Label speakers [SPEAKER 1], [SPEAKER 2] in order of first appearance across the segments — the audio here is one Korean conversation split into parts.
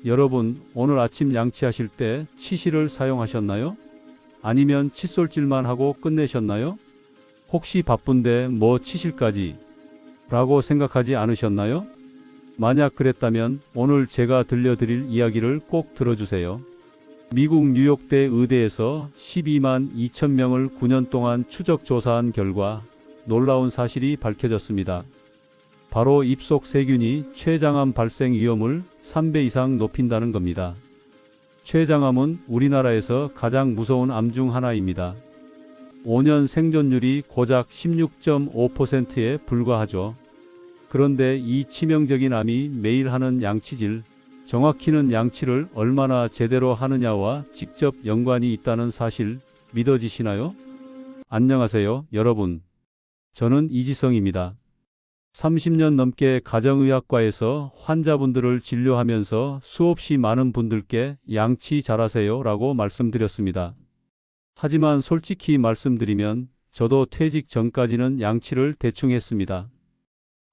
[SPEAKER 1] 여러분, 오늘 아침 양치하실 때 치실을 사용하셨나요? 아니면 칫솔질만 하고 끝내셨나요? 혹시 바쁜데 뭐 치실까지? 라고 생각하지 않으셨나요? 만약 그랬다면 오늘 제가 들려드릴 이야기를 꼭 들어주세요. 미국 뉴욕대 의대에서 12만 2천 명을 9년 동안 추적 조사한 결과 놀라운 사실이 밝혀졌습니다. 바로 입속 세균이 췌장암 발생 위험을 3배 이상 높인다는 겁니다. 췌장암은 우리나라에서 가장 무서운 암 중 하나입니다. 5년 생존율이 고작 16.5%에 불과하죠. 그런데 이 치명적인 암이 매일 하는 양치질, 정확히는 양치를 얼마나 제대로 하느냐와 직접 연관이 있다는 사실 믿어지시나요? 안녕하세요, 여러분. 저는 이지성입니다. 30년 넘게 가정의학과에서 환자분들을 진료하면서 수없이 많은 분들께 양치 잘하세요 라고 말씀드렸습니다. 하지만 솔직히 말씀드리면 저도 퇴직 전까지는 양치를 대충 했습니다.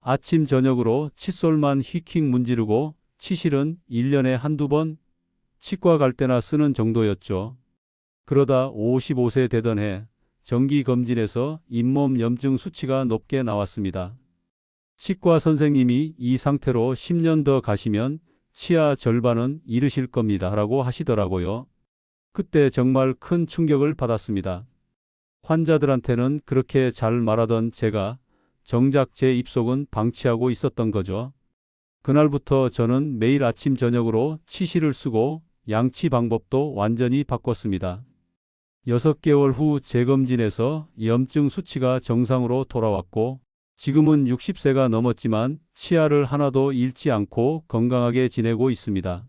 [SPEAKER 1] 아침 저녁으로 칫솔만 휙휙 문지르고 치실은 1년에 한두 번 치과 갈 때나 쓰는 정도였죠. 그러다 55세 되던 해 정기검진에서 잇몸 염증 수치가 높게 나왔습니다. 치과 선생님이 이 상태로 10년 더 가시면 치아 절반은 잃으실 겁니다 라고 하시더라고요. 그때 정말 큰 충격을 받았습니다. 환자들한테는 그렇게 잘 말하던 제가 정작 제 입속은 방치하고 있었던 거죠. 그날부터 저는 매일 아침 저녁으로 치실을 쓰고 양치 방법도 완전히 바꿨습니다. 6개월 후 재검진에서 염증 수치가 정상으로 돌아왔고 지금은 60세가 넘었지만 치아를 하나도 잃지 않고 건강하게 지내고 있습니다.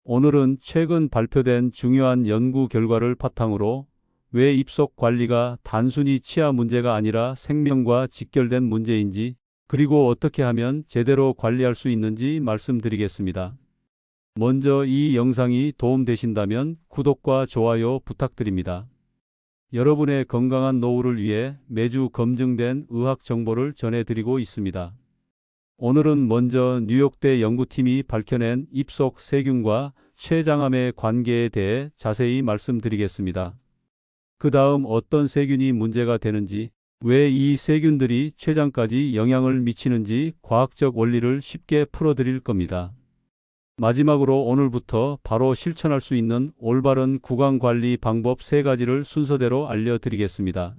[SPEAKER 1] 오늘은 최근 발표된 중요한 연구 결과를 바탕으로 왜 입속 관리가 단순히 치아 문제가 아니라 생명과 직결된 문제인지, 그리고 어떻게 하면 제대로 관리할 수 있는지 말씀드리겠습니다. 먼저 이 영상이 도움되신다면 구독과 좋아요 부탁드립니다. 여러분의 건강한 노후를 위해 매주 검증된 의학 정보를 전해드리고 있습니다. 오늘은 먼저 뉴욕대 연구팀이 밝혀낸 입속 세균과 췌장암의 관계에 대해 자세히 말씀드리겠습니다. 그 다음 어떤 세균이 문제가 되는지, 왜 이 세균들이 췌장까지 영향을 미치는지 과학적 원리를 쉽게 풀어드릴 겁니다. 마지막으로 오늘부터 바로 실천할 수 있는 올바른 구강관리 방법 3가지를 순서대로 알려드리겠습니다.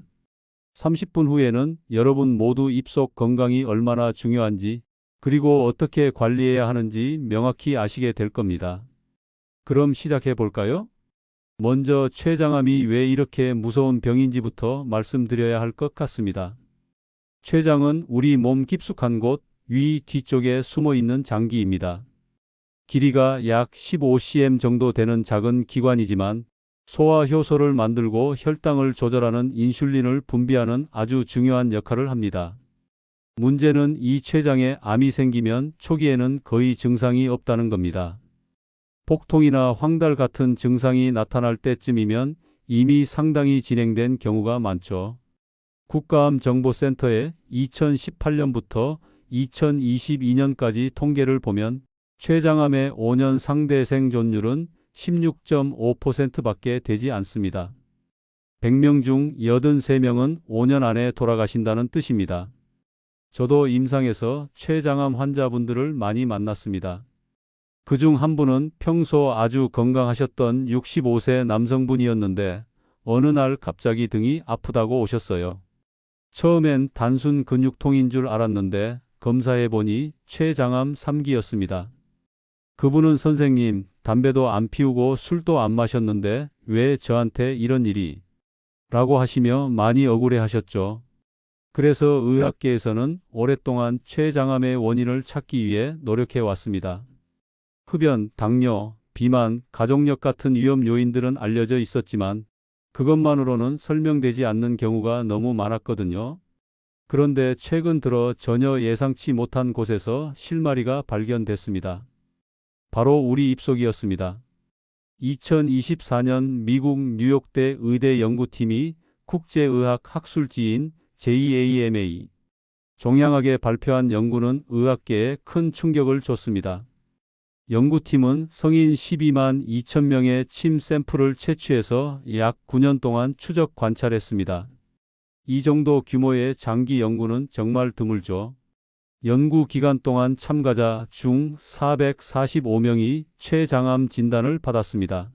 [SPEAKER 1] 30분 후에는 여러분 모두 입속 건강이 얼마나 중요한지, 그리고 어떻게 관리해야 하는지 명확히 아시게 될 겁니다. 그럼 시작해 볼까요? 먼저 췌장암이 왜 이렇게 무서운 병인지부터 말씀드려야 할 것 같습니다. 췌장은 우리 몸 깊숙한 곳 위 뒤쪽에 숨어 있는 장기입니다. 길이가 약 15cm 정도 되는 작은 기관이지만 소화 효소를 만들고 혈당을 조절하는 인슐린을 분비하는 아주 중요한 역할을 합니다. 문제는 이 췌장에 암이 생기면 초기에는 거의 증상이 없다는 겁니다. 복통이나 황달 같은 증상이 나타날 때쯤이면 이미 상당히 진행된 경우가 많죠. 국가암정보센터의 2018년부터 2022년까지 통계를 보면 췌장암의 5년 상대 생존율은 16.5%밖에 되지 않습니다. 100명 중 83명은 5년 안에 돌아가신다는 뜻입니다. 저도 임상에서 췌장암 환자분들을 많이 만났습니다. 그중 한 분은 평소 아주 건강하셨던 65세 남성분이었는데 어느 날 갑자기 등이 아프다고 오셨어요. 처음엔 단순 근육통인 줄 알았는데 검사해보니 췌장암 3기였습니다. 그분은 선생님, 담배도 안 피우고 술도 안 마셨는데 왜 저한테 이런 일이? 라고 하시며 많이 억울해 하셨죠. 그래서 의학계에서는 오랫동안 췌장암의 원인을 찾기 위해 노력해 왔습니다. 흡연, 당뇨, 비만, 가족력 같은 위험 요인들은 알려져 있었지만 그것만으로는 설명되지 않는 경우가 너무 많았거든요. 그런데 최근 들어 전혀 예상치 못한 곳에서 실마리가 발견됐습니다. 바로 우리 입속이었습니다. 2024년 미국 뉴욕대 의대 연구팀이 국제의학 학술지인 JAMA 종양학에 발표한 연구는 의학계에 큰 충격을 줬습니다. 연구팀은 성인 12만 2천 명의 침 샘플을 채취해서 약 9년 동안 추적 관찰했습니다. 이 정도 규모의 장기 연구는 정말 드물죠. 연구 기간 동안 참가자 중 445명이 췌장암 진단을 받았습니다.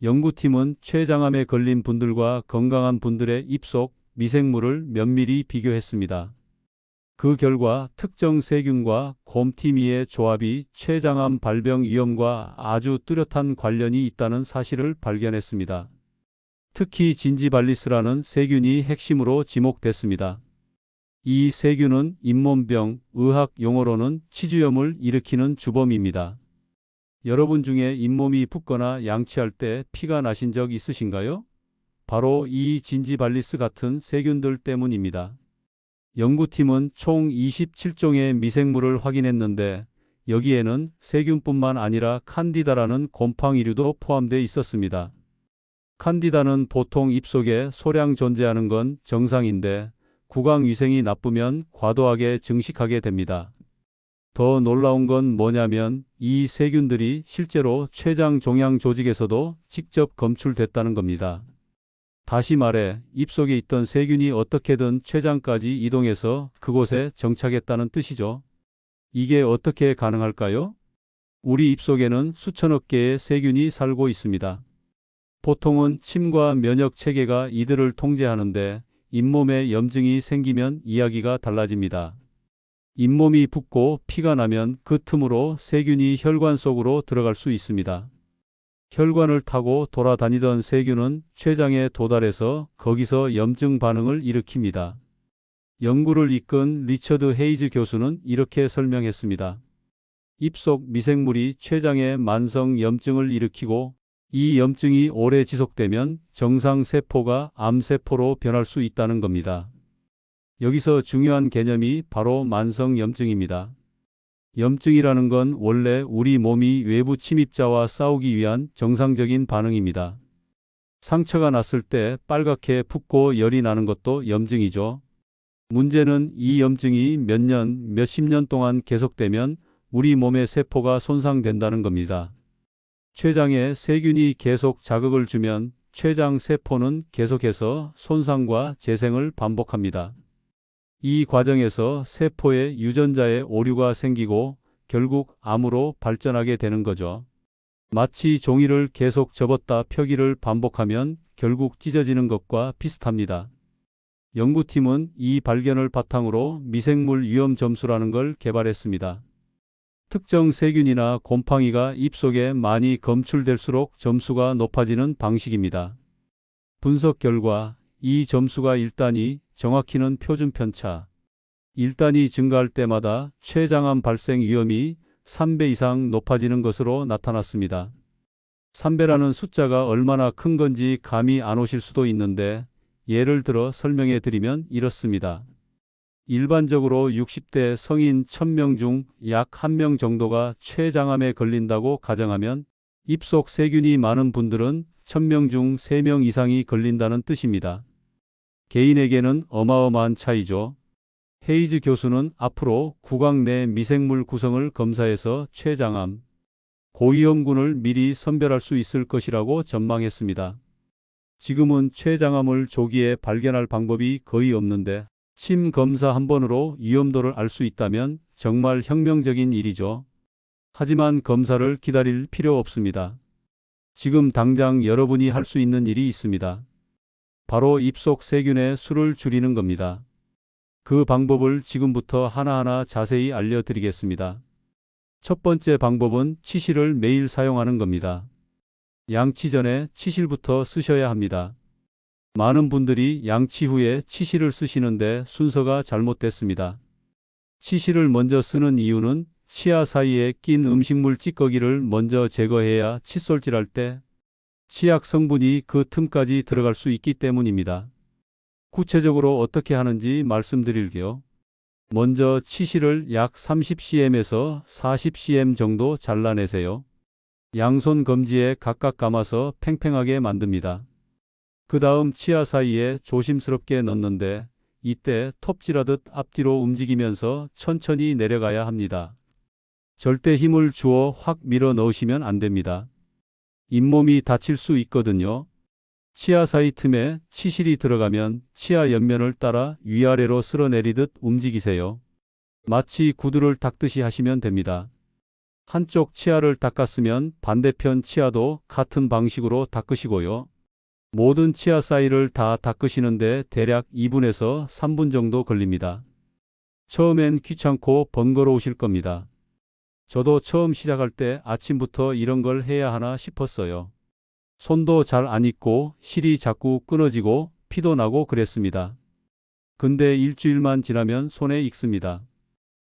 [SPEAKER 1] 연구팀은 췌장암에 걸린 분들과 건강한 분들의 입속 미생물을 면밀히 비교했습니다. 그 결과 특정 세균과 곰티미의 조합이 췌장암 발병 위험과 아주 뚜렷한 관련이 있다는 사실을 발견했습니다. 특히 진지발리스라는 세균이 핵심으로 지목됐습니다. 이 세균은 잇몸병, 의학 용어로는 치주염을 일으키는 주범입니다. 여러분 중에 잇몸이 붓거나 양치할 때 피가 나신 적 있으신가요? 바로 이 진지발리스 같은 세균들 때문입니다. 연구팀은 총 27종의 미생물을 확인했는데 여기에는 세균뿐만 아니라 칸디다라는 곰팡이류도 포함되어 있었습니다. 칸디다는 보통 입속에 소량 존재하는 건 정상인데 구강 위생이 나쁘면 과도하게 증식하게 됩니다. 더 놀라운 건 뭐냐면 이 세균들이 실제로 췌장 종양 조직에서도 직접 검출됐다는 겁니다. 다시 말해 입속에 있던 세균이 어떻게든 췌장까지 이동해서 그곳에 정착했다는 뜻이죠. 이게 어떻게 가능할까요? 우리 입속에는 수천억 개의 세균이 살고 있습니다. 보통은 침과 면역 체계가 이들을 통제하는데 잇몸에 염증이 생기면 이야기가 달라집니다. 잇몸이 붓고 피가 나면 그 틈으로 세균이 혈관 속으로 들어갈 수 있습니다. 혈관을 타고 돌아다니던 세균은 췌장에 도달해서 거기서 염증 반응을 일으킵니다. 연구를 이끈 리처드 헤이즈 교수는 이렇게 설명했습니다. 입속 미생물이 췌장에 만성 염증을 일으키고 이 염증이 오래 지속되면 정상 세포가 암세포로 변할 수 있다는 겁니다. 여기서 중요한 개념이 바로 만성 염증입니다. 염증이라는 건 원래 우리 몸이 외부 침입자와 싸우기 위한 정상적인 반응입니다. 상처가 났을 때 빨갛게 붓고 열이 나는 것도 염증이죠. 문제는 이 염증이 몇 년, 몇십 년 동안 계속되면 우리 몸의 세포가 손상된다는 겁니다. 췌장에 세균이 계속 자극을 주면 췌장 세포는 계속해서 손상과 재생을 반복합니다. 이 과정에서 세포에 유전자의 오류가 생기고 결국 암으로 발전하게 되는 거죠. 마치 종이를 계속 접었다 펴기를 반복하면 결국 찢어지는 것과 비슷합니다. 연구팀은 이 발견을 바탕으로 미생물 위험 점수라는 걸 개발했습니다. 특정 세균이나 곰팡이가 입속에 많이 검출될수록 점수가 높아지는 방식입니다. 분석 결과 이 점수가 1단위, 정확히는 표준 편차. 1단위 증가할 때마다 췌장암 발생 위험이 3배 이상 높아지는 것으로 나타났습니다. 3배라는 숫자가 얼마나 큰 건지 감이 안 오실 수도 있는데 예를 들어 설명해 드리면 이렇습니다. 일반적으로 60대 성인 1000명 중 약 1명 정도가 췌장암에 걸린다고 가정하면 입속 세균이 많은 분들은 1000명 중 3명 이상이 걸린다는 뜻입니다. 개인에게는 어마어마한 차이죠. 헤이즈 교수는 앞으로 구강 내 미생물 구성을 검사해서 췌장암, 고위험군을 미리 선별할 수 있을 것이라고 전망했습니다. 지금은 췌장암을 조기에 발견할 방법이 거의 없는데 침 검사 한 번으로 위험도를 알 수 있다면 정말 혁명적인 일이죠. 하지만 검사를 기다릴 필요 없습니다. 지금 당장 여러분이 할 수 있는 일이 있습니다. 바로 입속 세균의 수를 줄이는 겁니다. 그 방법을 지금부터 하나하나 자세히 알려드리겠습니다. 첫 번째 방법은 치실을 매일 사용하는 겁니다. 양치 전에 치실부터 쓰셔야 합니다. 많은 분들이 양치 후에 치실을 쓰시는데 순서가 잘못됐습니다. 치실을 먼저 쓰는 이유는 치아 사이에 낀 음식물 찌꺼기를 먼저 제거해야 칫솔질할 때 치약 성분이 그 틈까지 들어갈 수 있기 때문입니다. 구체적으로 어떻게 하는지 말씀드릴게요. 먼저 치실을 약 30cm에서 40cm 정도 잘라내세요. 양손 검지에 각각 감아서 팽팽하게 만듭니다. 그 다음 치아 사이에 조심스럽게 넣는데 이때 톱질하듯 앞뒤로 움직이면서 천천히 내려가야 합니다. 절대 힘을 주어 확 밀어 넣으시면 안 됩니다. 잇몸이 다칠 수 있거든요. 치아 사이 틈에 치실이 들어가면 치아 옆면을 따라 위아래로 쓸어내리듯 움직이세요. 마치 구두를 닦듯이 하시면 됩니다. 한쪽 치아를 닦았으면 반대편 치아도 같은 방식으로 닦으시고요. 모든 치아 사이를 다 닦으시는데 대략 2분에서 3분 정도 걸립니다. 처음엔 귀찮고 번거로우실 겁니다. 저도 처음 시작할 때 아침부터 이런 걸 해야 하나 싶었어요. 손도 잘 안 익고 실이 자꾸 끊어지고 피도 나고 그랬습니다. 근데 일주일만 지나면 손에 익습니다.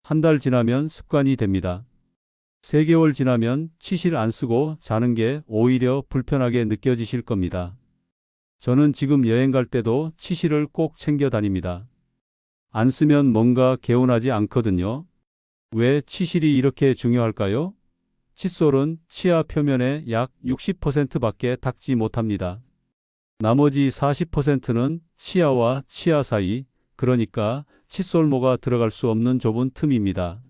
[SPEAKER 1] 한 달 지나면 습관이 됩니다. 3개월 지나면 치실 안 쓰고 자는 게 오히려 불편하게 느껴지실 겁니다. 저는 지금 여행 갈 때도 치실을 꼭 챙겨 다닙니다. 안 쓰면 뭔가 개운하지 않거든요. 왜 치실이 이렇게 중요할까요? 칫솔은 치아 표면의 약 60%밖에 닦지 못합니다. 나머지 40%는 치아와 치아 사이, 그러니까 칫솔모가 들어갈 수 없는 좁은 틈입니다.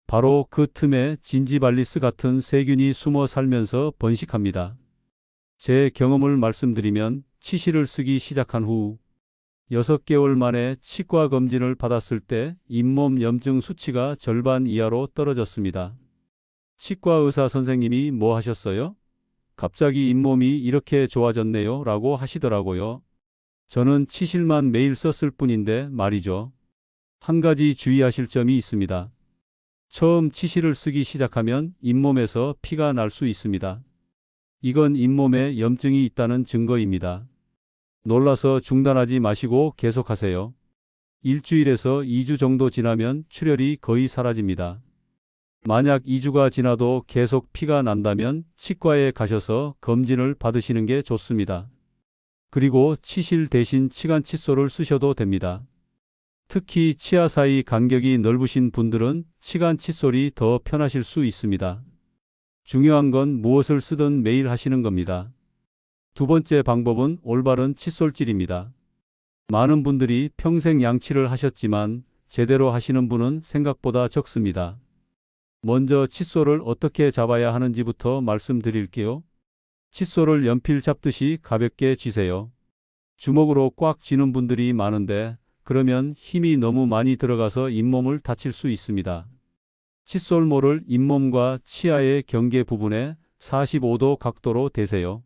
[SPEAKER 1] 바로 그 틈에 진지발리스 같은 세균이 숨어 살면서 번식합니다. 제 경험을 말씀드리면 치실을 쓰기 시작한 후 6개월 만에 치과 검진을 받았을 때 잇몸 염증 수치가 절반 이하로 떨어졌습니다. 치과 의사 선생님이 뭐 하셨어요? 갑자기 잇몸이 이렇게 좋아졌네요 라고 하시더라고요. 저는 치실만 매일 썼을 뿐인데 말이죠. 한 가지 주의하실 점이 있습니다. 처음 치실을 쓰기 시작하면 잇몸에서 피가 날 수 있습니다. 이건 잇몸에 염증이 있다는 증거입니다. 놀라서 중단하지 마시고 계속하세요. 일주일에서 2주 정도 지나면 출혈이 거의 사라집니다. 만약 2주가 지나도 계속 피가 난다면 치과에 가셔서 검진을 받으시는 게 좋습니다. 그리고 치실 대신 치간 칫솔을 쓰셔도 됩니다. 특히 치아 사이 간격이 넓으신 분들은 치간 칫솔이 더 편하실 수 있습니다. 중요한 건 무엇을 쓰든 매일 하시는 겁니다. 두 번째 방법은 올바른 칫솔질입니다. 많은 분들이 평생 양치를 하셨지만 제대로 하시는 분은 생각보다 적습니다. 먼저 칫솔을 어떻게 잡아야 하는지부터 말씀드릴게요. 칫솔을 연필 잡듯이 가볍게 쥐세요. 주먹으로 꽉 쥐는 분들이 많은데 그러면 힘이 너무 많이 들어가서 잇몸을 다칠 수 있습니다. 칫솔모를 잇몸과 치아의 경계 부분에 45도 각도로 대세요.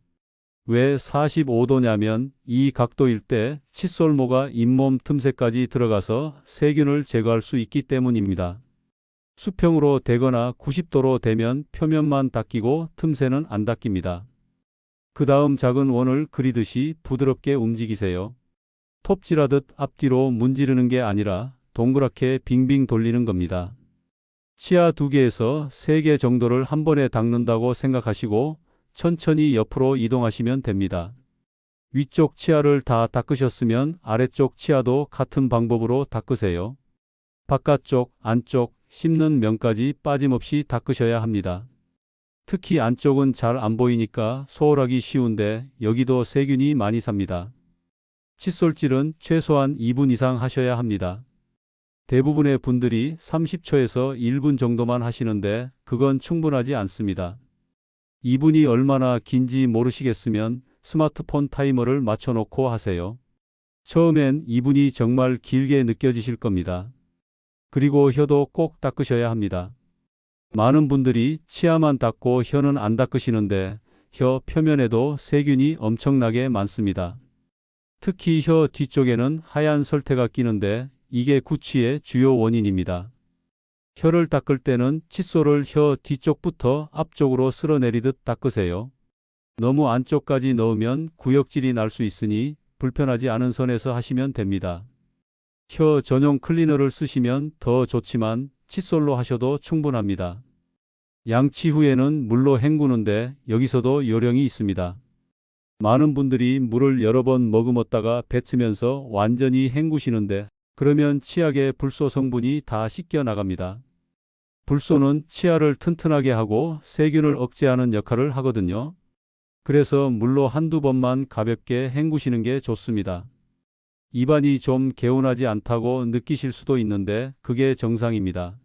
[SPEAKER 1] 왜 45도냐면 이 각도일 때 칫솔모가 잇몸 틈새까지 들어가서 세균을 제거할 수 있기 때문입니다. 수평으로 대거나 90도로 대면 표면만 닦이고 틈새는 안 닦입니다. 그 다음 작은 원을 그리듯이 부드럽게 움직이세요. 톱질하듯 앞뒤로 문지르는 게 아니라 동그랗게 빙빙 돌리는 겁니다. 치아 2개에서 3개 정도를 한 번에 닦는다고 생각하시고 천천히 옆으로 이동하시면 됩니다. 위쪽 치아를 다 닦으셨으면 아래쪽 치아도 같은 방법으로 닦으세요. 바깥쪽, 안쪽, 씹는 면까지 빠짐없이 닦으셔야 합니다. 특히 안쪽은 잘 안 보이니까 소홀하기 쉬운데 여기도 세균이 많이 삽니다. 칫솔질은 최소한 2분 이상 하셔야 합니다. 대부분의 분들이 30초에서 1분 정도만 하시는데 그건 충분하지 않습니다. 2분이 얼마나 긴지 모르시겠으면 스마트폰 타이머를 맞춰놓고 하세요. 처음엔 2분이 정말 길게 느껴지실 겁니다. 그리고 혀도 꼭 닦으셔야 합니다. 많은 분들이 치아만 닦고 혀는 안 닦으시는데 혀 표면에도 세균이 엄청나게 많습니다. 특히 혀 뒤쪽에는 하얀 설태가 끼는데 이게 구취의 주요 원인입니다. 혀를 닦을 때는 칫솔을 혀 뒤쪽부터 앞쪽으로 쓸어내리듯 닦으세요. 너무 안쪽까지 넣으면 구역질이 날 수 있으니 불편하지 않은 선에서 하시면 됩니다. 혀 전용 클리너를 쓰시면 더 좋지만 칫솔로 하셔도 충분합니다. 양치 후에는 물로 헹구는데 여기서도 요령이 있습니다. 많은 분들이 물을 여러 번 머금었다가 뱉으면서 완전히 헹구시는데 그러면 치약의 불소 성분이 다 씻겨 나갑니다. 불소는 치아를 튼튼하게 하고 세균을 억제하는 역할을 하거든요. 그래서 물로 한두 번만 가볍게 헹구시는 게 좋습니다. 입안이 좀 개운하지 않다고 느끼실 수도 있는데 그게 정상입니다.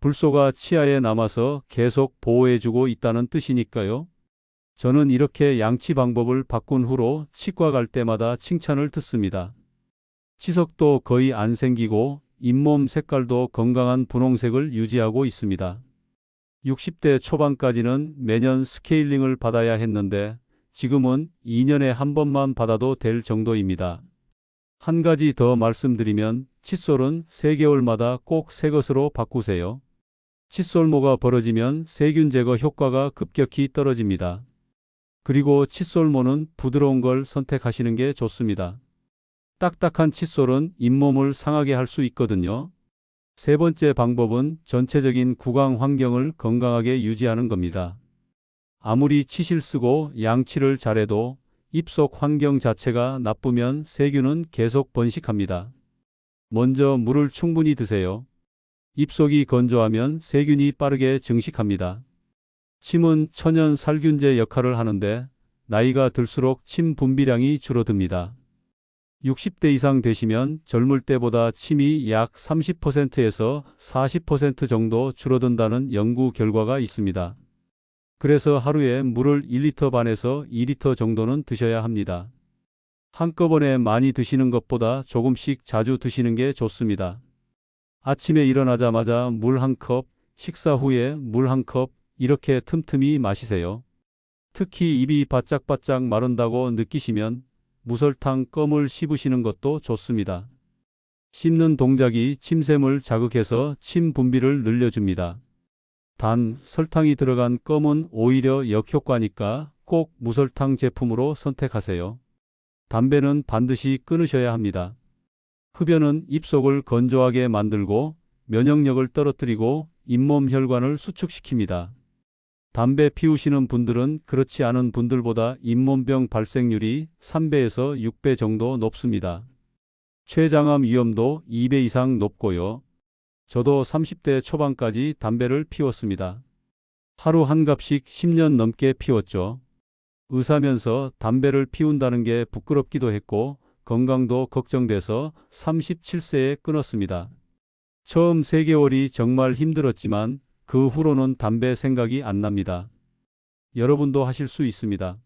[SPEAKER 1] 불소가 치아에 남아서 계속 보호해주고 있다는 뜻이니까요. 저는 이렇게 양치 방법을 바꾼 후로 치과 갈 때마다 칭찬을 듣습니다. 치석도 거의 안 생기고 잇몸 색깔도 건강한 분홍색을 유지하고 있습니다. 60대 초반까지는 매년 스케일링을 받아야 했는데 지금은 2년에 한 번만 받아도 될 정도입니다. 한 가지 더 말씀드리면 칫솔은 3개월마다 꼭 새 것으로 바꾸세요. 칫솔모가 벌어지면 세균 제거 효과가 급격히 떨어집니다. 그리고 칫솔모는 부드러운 걸 선택하시는 게 좋습니다. 딱딱한 칫솔은 잇몸을 상하게 할 수 있거든요. 세 번째 방법은 전체적인 구강 환경을 건강하게 유지하는 겁니다. 아무리 치실 쓰고 양치를 잘해도 입속 환경 자체가 나쁘면 세균은 계속 번식합니다. 먼저 물을 충분히 드세요. 입속이 건조하면 세균이 빠르게 증식합니다. 침은 천연 살균제 역할을 하는데 나이가 들수록 침 분비량이 줄어듭니다. 60대 이상 되시면 젊을 때보다 침이 약 30%에서 40% 정도 줄어든다는 연구 결과가 있습니다. 그래서 하루에 물을 1리터 반에서 2리터 정도는 드셔야 합니다. 한꺼번에 많이 드시는 것보다 조금씩 자주 드시는 게 좋습니다. 아침에 일어나자마자 물 한 컵, 식사 후에 물 한 컵, 이렇게 틈틈이 마시세요. 특히 입이 바짝바짝 마른다고 느끼시면 무설탕 껌을 씹으시는 것도 좋습니다. 씹는 동작이 침샘을 자극해서 침 분비를 늘려줍니다. 단, 설탕이 들어간 껌은 오히려 역효과니까 꼭 무설탕 제품으로 선택하세요. 담배는 반드시 끊으셔야 합니다. 흡연은 입속을 건조하게 만들고 면역력을 떨어뜨리고 잇몸 혈관을 수축시킵니다. 담배 피우시는 분들은 그렇지 않은 분들보다 잇몸병 발생률이 3배에서 6배 정도 높습니다. 췌장암 위험도 2배 이상 높고요. 저도 30대 초반까지 담배를 피웠습니다. 하루 한 갑씩 10년 넘게 피웠죠. 의사면서 담배를 피운다는 게 부끄럽기도 했고 건강도 걱정돼서 37세에 끊었습니다. 처음 3개월이 정말 힘들었지만 그 후로는 담배 생각이 안 납니다. 여러분도 하실 수 있습니다.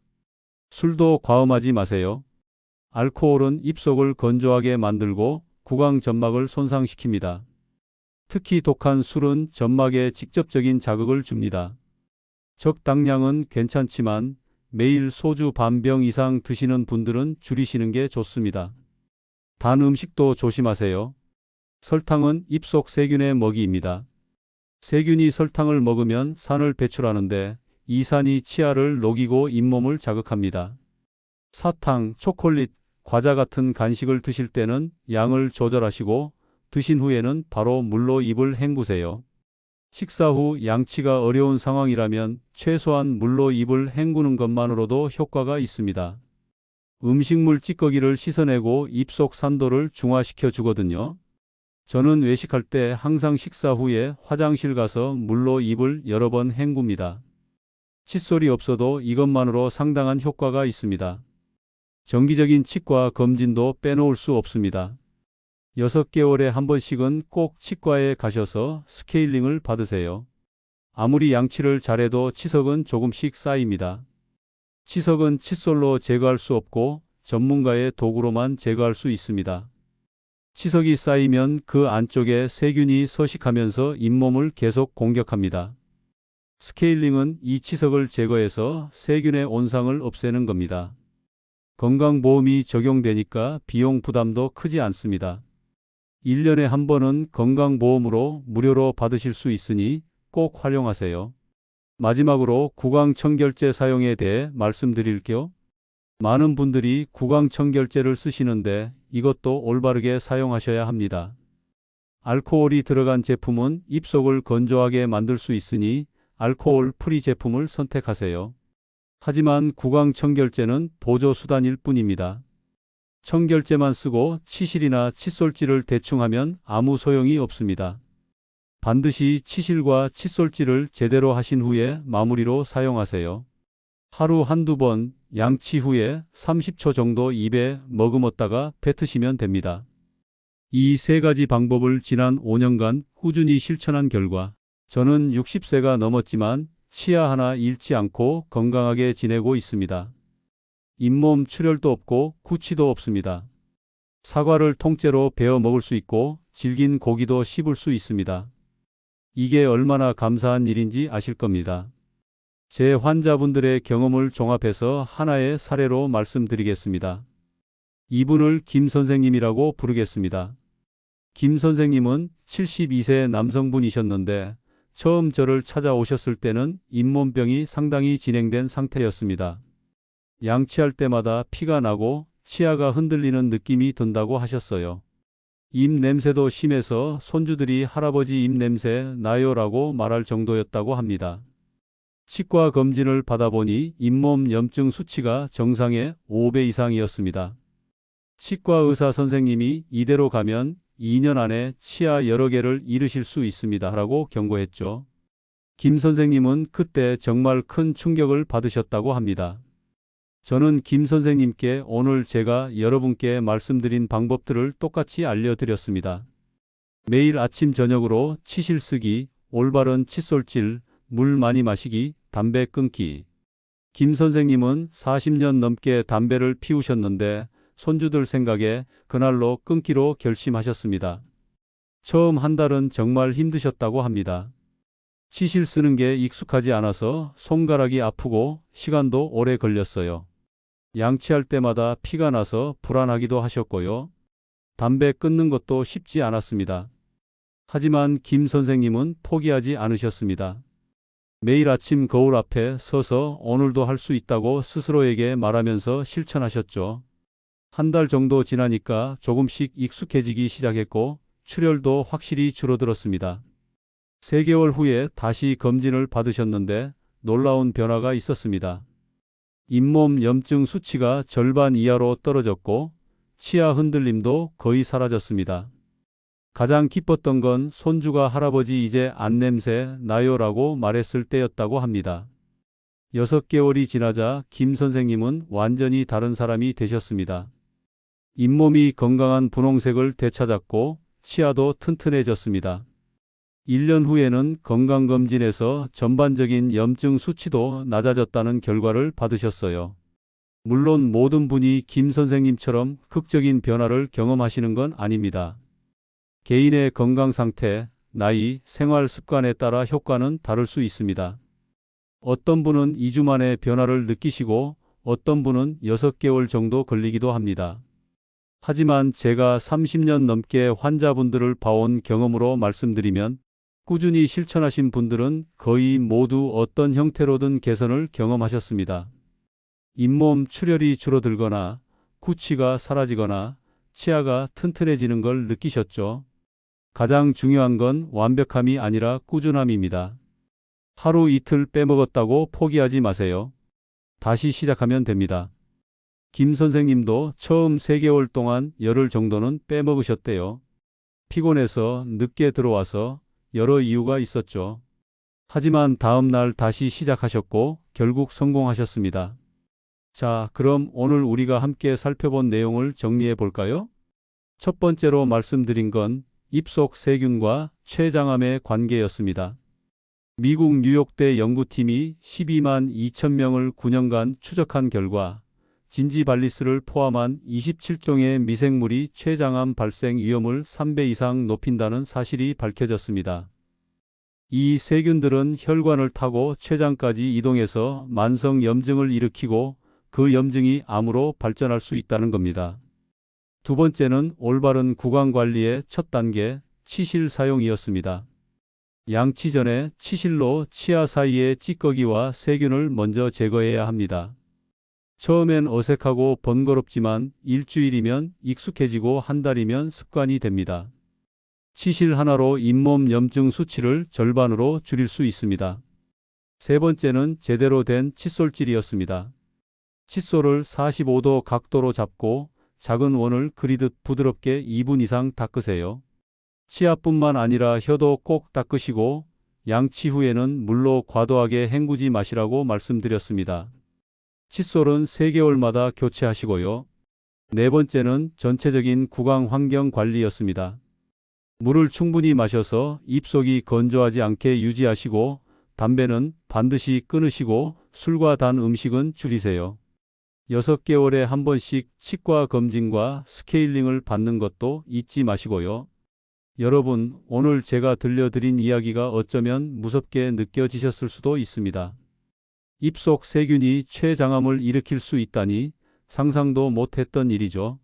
[SPEAKER 1] 술도 과음하지 마세요. 알코올은 입속을 건조하게 만들고 구강 점막을 손상시킵니다. 특히 독한 술은 점막에 직접적인 자극을 줍니다. 적당량은 괜찮지만 매일 소주 반 병 이상 드시는 분들은 줄이시는 게 좋습니다. 단 음식도 조심하세요. 설탕은 입속 세균의 먹이입니다. 세균이 설탕을 먹으면 산을 배출하는데 이 산이 치아를 녹이고 잇몸을 자극합니다. 사탕, 초콜릿, 과자 같은 간식을 드실 때는 양을 조절하시고 드신 후에는 바로 물로 입을 헹구세요. 식사 후 양치가 어려운 상황이라면 최소한 물로 입을 헹구는 것만으로도 효과가 있습니다. 음식물 찌꺼기를 씻어내고 입속 산도를 중화시켜 주거든요. 저는 외식할 때 항상 식사 후에 화장실 가서 물로 입을 여러 번 헹굽니다. 칫솔이 없어도 이것만으로 상당한 효과가 있습니다. 정기적인 치과 검진도 빼놓을 수 없습니다. 6개월에 한 번씩은 꼭 치과에 가셔서 스케일링을 받으세요. 아무리 양치를 잘해도 치석은 조금씩 쌓입니다. 치석은 칫솔로 제거할 수 없고 전문가의 도구로만 제거할 수 있습니다. 치석이 쌓이면 그 안쪽에 세균이 서식하면서 잇몸을 계속 공격합니다. 스케일링은 이 치석을 제거해서 세균의 온상을 없애는 겁니다. 건강보험이 적용되니까 비용 부담도 크지 않습니다. 1년에 한 번은 건강보험으로 무료로 받으실 수 있으니 꼭 활용하세요. 마지막으로 구강청결제 사용에 대해 말씀드릴게요. 많은 분들이 구강청결제를 쓰시는데 이것도 올바르게 사용하셔야 합니다. 알코올이 들어간 제품은 입속을 건조하게 만들 수 있으니 알코올 프리 제품을 선택하세요. 하지만 구강청결제는 보조수단일 뿐입니다. 청결제만 쓰고 치실이나 칫솔질을 대충 하면 아무 소용이 없습니다. 반드시 치실과 칫솔질을 제대로 하신 후에 마무리로 사용하세요. 하루 한두 번 양치 후에 30초 정도 입에 머금었다가 뱉으시면 됩니다. 이 3가지 방법을 지난 5년간 꾸준히 실천한 결과 저는 60세가 넘었지만 치아 하나 잃지 않고 건강하게 지내고 있습니다. 잇몸 출혈도 없고 구취도 없습니다. 사과를 통째로 베어 먹을 수 있고 질긴 고기도 씹을 수 있습니다. 이게 얼마나 감사한 일인지 아실 겁니다. 제 환자분들의 경험을 종합해서 하나의 사례로 말씀드리겠습니다. 이분을 김 선생님이라고 부르겠습니다. 김 선생님은 72세 남성분이셨는데 처음 저를 찾아오셨을 때는 잇몸병이 상당히 진행된 상태였습니다. 양치할 때마다 피가 나고 치아가 흔들리는 느낌이 든다고 하셨어요. 입 냄새도 심해서 손주들이 할아버지 입 냄새 나요라고 말할 정도였다고 합니다. 치과 검진을 받아보니 잇몸 염증 수치가 정상의 5배 이상이었습니다. 치과 의사 선생님이 이대로 가면 2년 안에 치아 여러 개를 잃으실 수 있습니다 라고 경고했죠. 김 선생님은 그때 정말 큰 충격을 받으셨다고 합니다. 저는 김 선생님께 오늘 제가 여러분께 말씀드린 방법들을 똑같이 알려드렸습니다. 매일 아침 저녁으로 치실 쓰기, 올바른 칫솔질, 물 많이 마시기, 담배 끊기. 김 선생님은 40년 넘게 담배를 피우셨는데 손주들 생각에 그날로 끊기로 결심하셨습니다. 처음 한 달은 정말 힘드셨다고 합니다. 치실 쓰는 게 익숙하지 않아서 손가락이 아프고 시간도 오래 걸렸어요. 양치할 때마다 피가 나서 불안하기도 하셨고요. 담배 끊는 것도 쉽지 않았습니다. 하지만 김 선생님은 포기하지 않으셨습니다. 매일 아침 거울 앞에 서서 오늘도 할 수 있다고 스스로에게 말하면서 실천하셨죠. 한 달 정도 지나니까 조금씩 익숙해지기 시작했고 출혈도 확실히 줄어들었습니다. 3개월 후에 다시 검진을 받으셨는데 놀라운 변화가 있었습니다. 잇몸 염증 수치가 절반 이하로 떨어졌고 치아 흔들림도 거의 사라졌습니다. 가장 기뻤던 건 손주가 할아버지 이제 안 냄새 나요라고 말했을 때였다고 합니다. 6개월이 지나자 김 선생님은 완전히 다른 사람이 되셨습니다. 잇몸이 건강한 분홍색을 되찾았고 치아도 튼튼해졌습니다. 1년 후에는 건강검진에서 전반적인 염증 수치도 낮아졌다는 결과를 받으셨어요. 물론 모든 분이 김 선생님처럼 극적인 변화를 경험하시는 건 아닙니다. 개인의 건강 상태, 나이, 생활 습관에 따라 효과는 다를 수 있습니다. 어떤 분은 2주 만에 변화를 느끼시고 어떤 분은 6개월 정도 걸리기도 합니다. 하지만 제가 30년 넘게 환자분들을 봐온 경험으로 말씀드리면 꾸준히 실천하신 분들은 거의 모두 어떤 형태로든 개선을 경험하셨습니다. 잇몸 출혈이 줄어들거나 구취가 사라지거나 치아가 튼튼해지는 걸 느끼셨죠? 가장 중요한 건 완벽함이 아니라 꾸준함입니다. 하루 이틀 빼먹었다고 포기하지 마세요. 다시 시작하면 됩니다. 김 선생님도 처음 3개월 동안 열흘 정도는 빼먹으셨대요. 피곤해서 늦게 들어와서 여러 이유가 있었죠. 하지만 다음 날 다시 시작하셨고 결국 성공하셨습니다. 자, 그럼 오늘 우리가 함께 살펴본 내용을 정리해 볼까요? 첫 번째로 말씀드린 건 입속 세균과 췌장암의 관계였습니다. 미국 뉴욕대 연구팀이 12만 2천 명을 9년간 추적한 결과 진지발리스를 포함한 27종의 미생물이 췌장암 발생 위험을 3배 이상 높인다는 사실이 밝혀졌습니다. 이 세균들은 혈관을 타고 췌장까지 이동해서 만성 염증을 일으키고 그 염증이 암으로 발전할 수 있다는 겁니다. 두 번째는 올바른 구강관리의 첫 단계, 치실 사용이었습니다. 양치 전에 치실로 치아 사이의 찌꺼기와 세균을 먼저 제거해야 합니다. 처음엔 어색하고 번거롭지만 일주일이면 익숙해지고 한 달이면 습관이 됩니다. 치실 하나로 잇몸 염증 수치를 절반으로 줄일 수 있습니다. 세 번째는 제대로 된 칫솔질이었습니다. 칫솔을 45도 각도로 잡고 작은 원을 그리듯 부드럽게 2분 이상 닦으세요. 치아뿐만 아니라 혀도 꼭 닦으시고 양치 후에는 물로 과도하게 헹구지 마시라고 말씀드렸습니다. 칫솔은 3개월마다 교체하시고요. 네 번째는 전체적인 구강 환경 관리였습니다. 물을 충분히 마셔서 입속이 건조하지 않게 유지하시고 담배는 반드시 끊으시고 술과 단 음식은 줄이세요. 6개월에 한 번씩 치과 검진과 스케일링을 받는 것도 잊지 마시고요. 여러분, 오늘 제가 들려드린 이야기가 어쩌면 무섭게 느껴지셨을 수도 있습니다. 입속 세균이 췌장암을 일으킬 수 있다니 상상도 못했던 일이죠.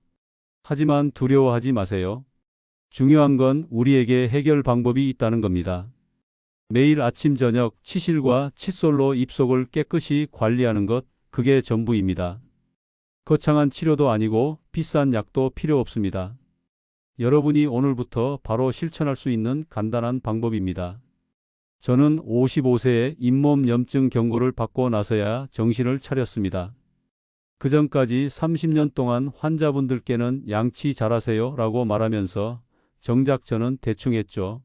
[SPEAKER 1] 하지만 두려워하지 마세요. 중요한 건 우리에게 해결 방법이 있다는 겁니다. 매일 아침 저녁 치실과 칫솔로 입속을 깨끗이 관리하는 것, 그게 전부입니다. 거창한 치료도 아니고 비싼 약도 필요 없습니다. 여러분이 오늘부터 바로 실천할 수 있는 간단한 방법입니다. 저는 55세에 잇몸 염증 경고를 받고 나서야 정신을 차렸습니다. 그 전까지 30년 동안 환자분들께는 양치 잘하세요 라고 말하면서 정작 저는 대충 했죠.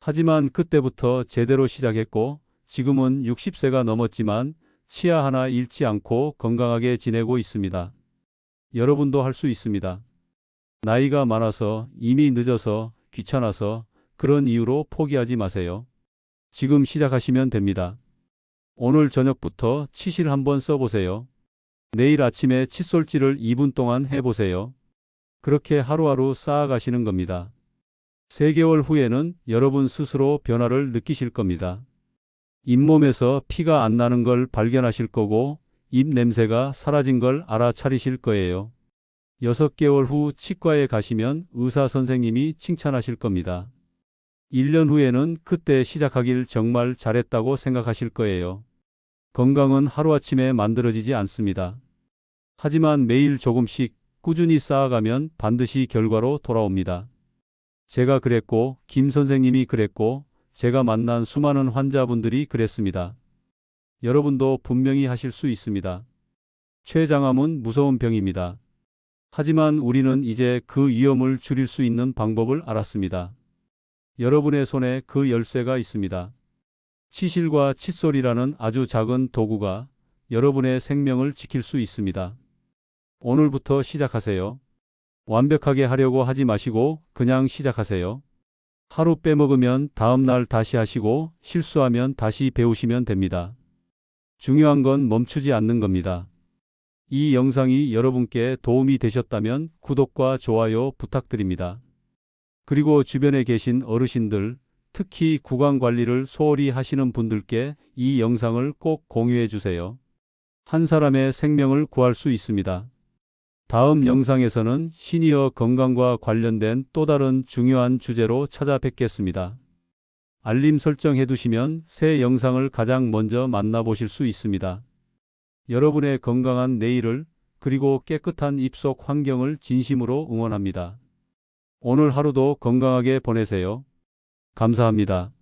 [SPEAKER 1] 하지만 그때부터 제대로 시작했고 지금은 60세가 넘었지만 치아 하나 잃지 않고 건강하게 지내고 있습니다. 여러분도 할 수 있습니다. 나이가 많아서, 이미 늦어서, 귀찮아서 그런 이유로 포기하지 마세요. 지금 시작하시면 됩니다. 오늘 저녁부터 치실 한번 써보세요. 내일 아침에 칫솔질을 2분 동안 해보세요. 그렇게 하루하루 쌓아가시는 겁니다. 3개월 후에는 여러분 스스로 변화를 느끼실 겁니다. 잇몸에서 피가 안 나는 걸 발견하실 거고 입 냄새가 사라진 걸 알아차리실 거예요. 6개월 후 치과에 가시면 의사 선생님이 칭찬하실 겁니다. 1년 후에는 그때 시작하길 정말 잘했다고 생각하실 거예요. 건강은 하루아침에 만들어지지 않습니다. 하지만 매일 조금씩 꾸준히 쌓아가면 반드시 결과로 돌아옵니다. 제가 그랬고, 김 선생님이 그랬고, 제가 만난 수많은 환자분들이 그랬습니다. 여러분도 분명히 하실 수 있습니다. 췌장암은 무서운 병입니다. 하지만 우리는 이제 그 위험을 줄일 수 있는 방법을 알았습니다. 여러분의 손에 그 열쇠가 있습니다. 치실과 칫솔이라는 아주 작은 도구가 여러분의 생명을 지킬 수 있습니다. 오늘부터 시작하세요. 완벽하게 하려고 하지 마시고 그냥 시작하세요. 하루 빼먹으면 다음 날 다시 하시고 실수하면 다시 배우시면 됩니다. 중요한 건 멈추지 않는 겁니다. 이 영상이 여러분께 도움이 되셨다면 구독과 좋아요 부탁드립니다. 그리고 주변에 계신 어르신들, 특히 구강 관리를 소홀히 하시는 분들께 이 영상을 꼭 공유해 주세요. 한 사람의 생명을 구할 수 있습니다. 다음 영상에서는 시니어 건강과 관련된 또 다른 중요한 주제로 찾아뵙겠습니다. 알림 설정해 두시면 새 영상을 가장 먼저 만나보실 수 있습니다. 여러분의 건강한 내일을 그리고 깨끗한 입속 환경을 진심으로 응원합니다. 오늘 하루도 건강하게 보내세요. 감사합니다.